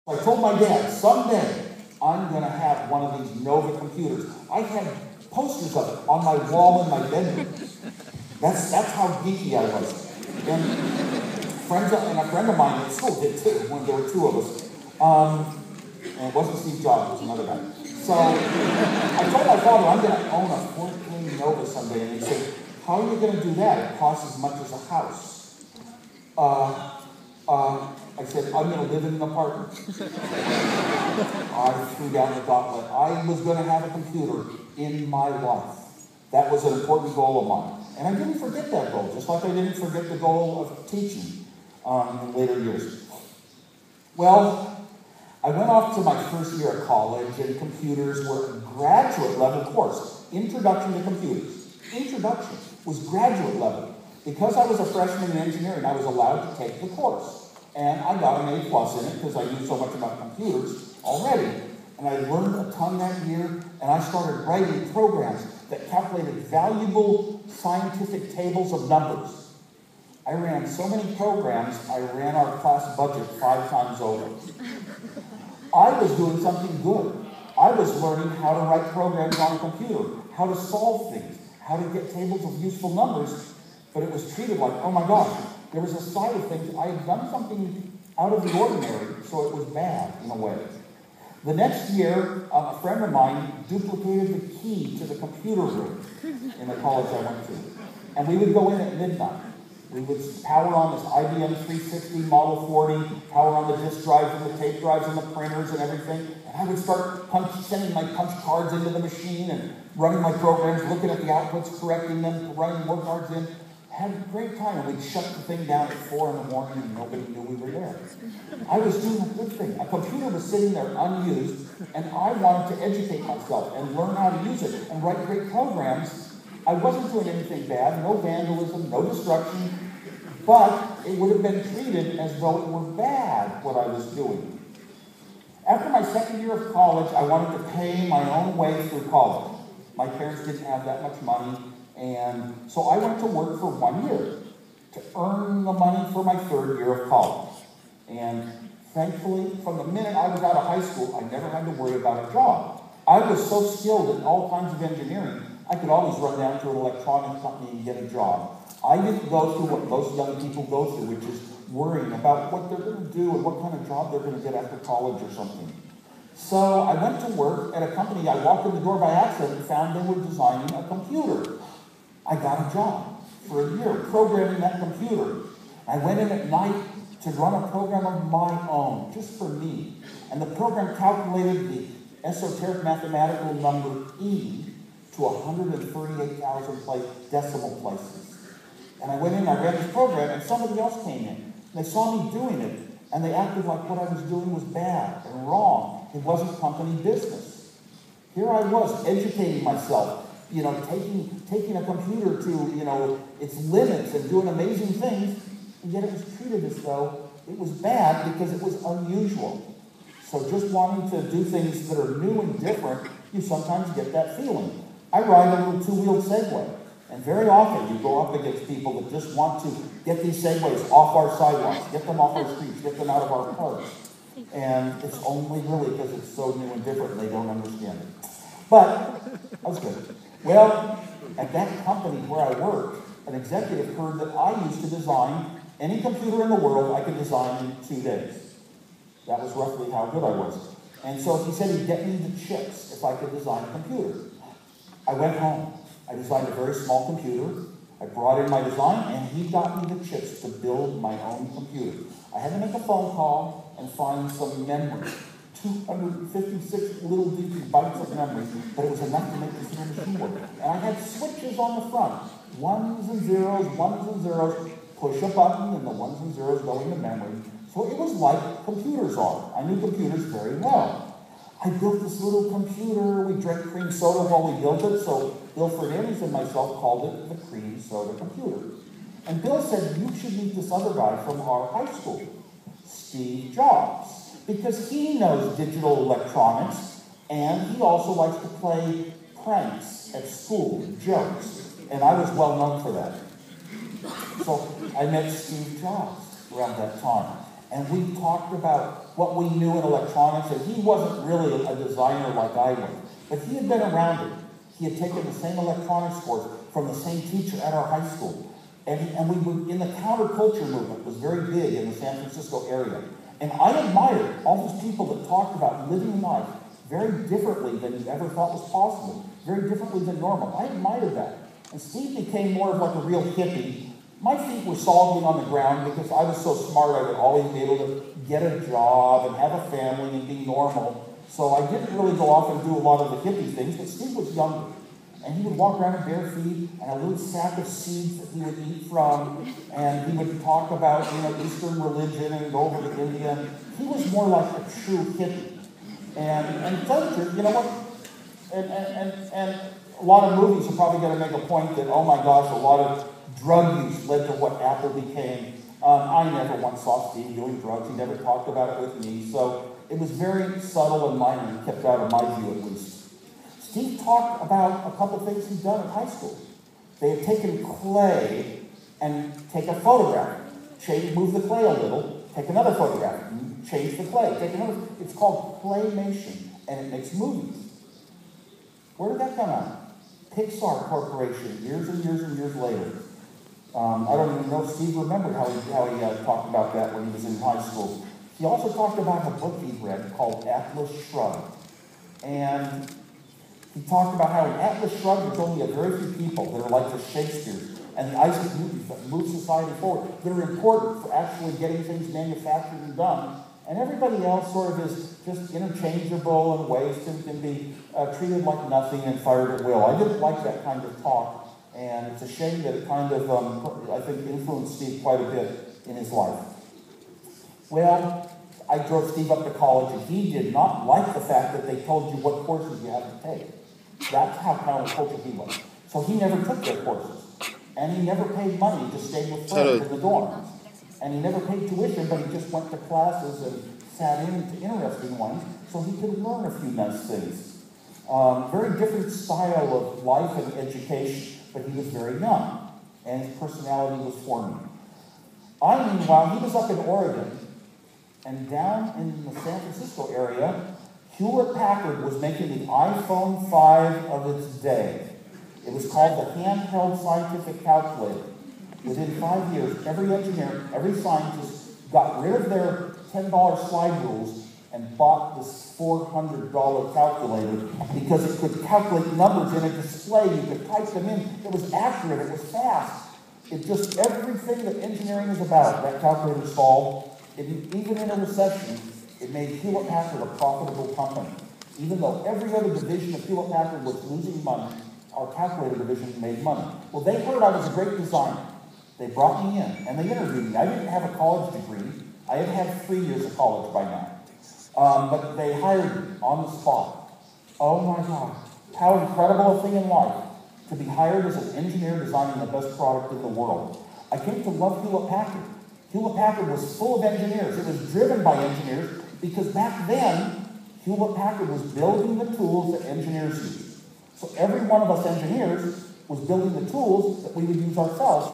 I told my dad, someday I'm going to have one of these Nova computers. I had posters of it on my wall in my bedroom. That's how geeky I was. And a friend of mine at school did too, when there were two of us. And it wasn't Steve Jobs, it was another guy. So I told my father, I'm going to own a 4K Nova someday. And he said, how are you going to do that? It costs as much as a house. I said, I'm going to live in an apartment. I threw down the gauntlet. I was going to have a computer in my life. That was an important goal of mine. And I didn't forget that goal, just like I didn't forget the goal of teaching in later years. Well, I went off to my first year of college, and computers were a graduate level course. Introduction to computers. Introduction was graduate level. Because I was a freshman in engineering, I was allowed to take the course. And I got an A+ in it because I knew so much about computers already. And I learned a ton that year, and I started writing programs that calculated valuable scientific tables of numbers. I ran so many programs, I ran our class budget 5 times over. I was doing something good. I was learning how to write programs on a computer, how to solve things, how to get tables of useful numbers, but it was treated like, oh my gosh, there was a side of things. I had done something out of the ordinary, so it was bad in a way. The next year, a friend of mine duplicated the key to the computer room in the college I went to. And we would go in at midnight. We would power on this IBM 360 Model 40, power on the disk drives and the tape drives and the printers and everything. And I would start sending my punch cards into the machine and running my programs, looking at the outputs, correcting them, running more cards in. Had a great time, and we'd shut the thing down at 4 in the morning and nobody knew we were there. I was doing a good thing. A computer was sitting there unused, and I wanted to educate myself and learn how to use it and write great programs. I wasn't doing anything bad, no vandalism, no destruction, but it would have been treated as though it were bad, what I was doing. After my second year of college, I wanted to pay my own way through college. My parents didn't have that much money. And so I went to work for 1 year to earn the money for my third year of college. And thankfully, from the minute I was out of high school, I never had to worry about a job. I was so skilled in all kinds of engineering, I could always run down to an electronics company and get a job. I didn't go through what most young people go through, which is worrying about what they're going to do and what kind of job they're going to get after college or something. So I went to work at a company. I walked in the door by accident and found they were designing a computer. I got a job for a year programming that computer. I went in at night to run a program of my own, just for me. And the program calculated the esoteric mathematical number E to 138,000 decimal places. And I went in, I ran this program, and somebody else came in. They saw me doing it, and they acted like what I was doing was bad and wrong. It wasn't company business. Here I was, educating myself, taking a computer to, its limits and doing amazing things, and yet it was treated as though it was bad because it was unusual. So just wanting to do things that are new and different, you sometimes get that feeling. I ride a little two-wheeled Segway, and very often you go up against people that just want to get these Segways off our sidewalks, get them off our streets, get them out of our parks. And it's only really because it's so new and different and they don't understand it. But that was good. Well, at that company where I worked, an executive heard that I used to design any computer in the world I could design in 2 days. That was roughly how good I was. And so he said he'd get me the chips if I could design a computer. I went home. I designed a very small computer. I brought in my design, and he got me the chips to build my own computer. I had to make a phone call and find some memory. 256 little DB bytes of memory, but it was enough to make this little machine work. And I had switches on the front. Ones and zeros, push a button, and the ones and zeros go into memory. So it was like computers are. I knew computers very well. I built this little computer. We drank cream soda while we built it, so Bill Fernandez and myself called it the cream soda computer. And Bill said, you should meet this other guy from our high school, Steve Jobs, because he knows digital electronics, and he also likes to play pranks at school, jokes, and I was well known for that. So I met Steve Jobs around that time. And we talked about what we knew in electronics, and he wasn't really a designer like I was, but he had been around it. He had taken the same electronics course from the same teacher at our high school. And we were in the counterculture movement, was very big in the San Francisco area. And I admired all those people that talked about living life very differently than you ever thought was possible, very differently than normal. I admired that. And Steve became more of like a real hippie. My feet were solidly on the ground because I was so smart I would always be able to get a job and have a family and be normal. So I didn't really go off and do a lot of the hippie things, but Steve was younger. And he would walk around in bare feet and a little sack of seeds that he would eat from. And he would talk about, Eastern religion and go over to India. He was more like a true hippie. And to tell you the truth, you know what? And a lot of movies are probably going to make a point that, oh my gosh, a lot of drug use led to what Apple became. I never once saw Steve doing drugs. He never talked about it with me. So it was very subtle and minor and kept out of my view at least. Steve talked about a couple things he'd done in high school. They had taken clay and take a photograph, move the clay a little, take another photograph, change the clay, take another. It's called claymation, and it makes movies. Where did that come out? Pixar Corporation, years and years and years later. I don't even know if Steve remembered how he talked about that when he was in high school. He also talked about a book he read called Atlas Shrugged. And he talked about how in Atlas Shrugged there's only a very few people that are like the Shakespeare's and the Isaac Newtons that move society forward, that are important for actually getting things manufactured and done. And everybody else sort of is just interchangeable in ways and can be treated like nothing and fired at will. I didn't like that kind of talk, and it's a shame that it kind of, I think, influenced Steve quite a bit in his life. Well, I drove Steve up to college, and he did not like the fact that they told you what courses you had to take. That's how counterculture he was. So he never took their courses. And he never paid money, just stayed with friends in the dorms. And he never paid tuition, but he just went to classes and sat in to interesting ones so he could learn a few nice things. Very different style of life and education, but he was very young, and his personality was forming. Meanwhile, he was up in Oregon, and down in the San Francisco area, Hewlett-Packard was making the iPhone 5 of its day. It was called the Handheld Scientific Calculator. Within 5 years, every engineer, every scientist got rid of their $10 slide rules and bought this $400 calculator because it could calculate numbers in a display. You could type them in. It was accurate. It was fast. It just, everything that engineering is about, that calculator solved. Even in a recession, it made Hewlett-Packard a profitable company. Even though every other division of Hewlett-Packard was losing money, our calculator division made money. Well, they heard I was a great designer. They brought me in, and they interviewed me. I didn't have a college degree. I had had 3 years of college by now. But they hired me on the spot. Oh my God, how incredible a thing in life to be hired as an engineer designing the best product in the world. I came to love Hewlett-Packard. Hewlett-Packard was full of engineers. It was driven by engineers because back then, Hewlett-Packard was building the tools that engineers use. So every one of us engineers was building the tools that we would use ourselves